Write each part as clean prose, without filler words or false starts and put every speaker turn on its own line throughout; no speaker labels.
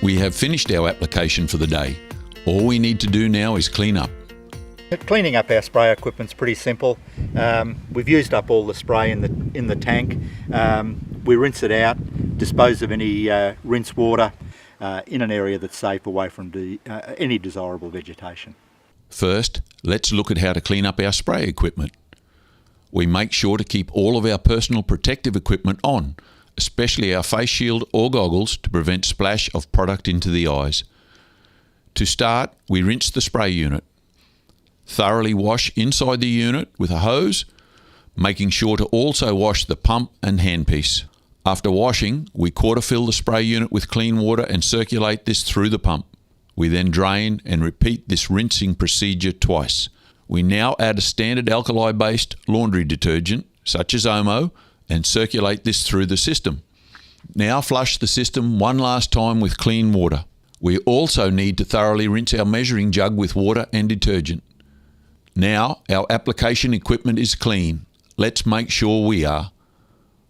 We have finished our application for the day. All we need to do now is clean up.
Cleaning up our spray equipment's pretty simple. We've used up all the spray in the tank. We rinse it out, dispose of any rinse water in an area that's safe away from any desirable vegetation.
First, let's look at how to clean up our spray equipment. We make sure to keep all of our personal protective equipment on, especially our face shield or goggles to prevent splash of product into the eyes. To start, we rinse the spray unit. Thoroughly wash inside the unit with a hose, making sure to also wash the pump and handpiece. After washing, we quarter fill the spray unit with clean water and circulate this through the pump. We then drain and repeat this rinsing procedure twice. We now add a standard alkali-based laundry detergent, such as Omo, and circulate this through the system. Now flush the system one last time with clean water. We also need to thoroughly rinse our measuring jug with water and detergent. Now our application equipment is clean. Let's make sure we are.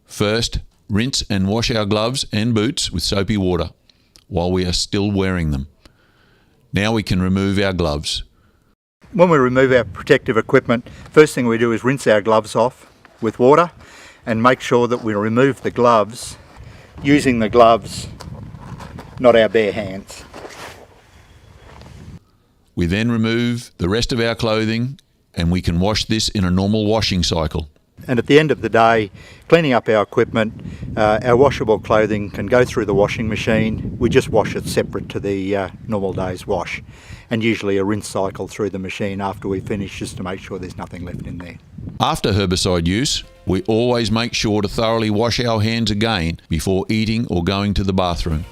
First, rinse and wash our gloves and boots with soapy water while we are still wearing them. Now we can remove our gloves.
When we remove our protective equipment, first thing we do is rinse our gloves off with water and make sure that we remove the gloves using the gloves, not our bare hands.
We then remove the rest of our clothing and we can wash this in a normal washing cycle.
And at the end of the day, cleaning up our equipment, our washable clothing can go through the washing machine. We just wash it separate to the normal day's wash, and usually a rinse cycle through the machine after we finish, just to make sure there's nothing left in there.
After herbicide use, we always make sure to thoroughly wash our hands again before eating or going to the bathroom.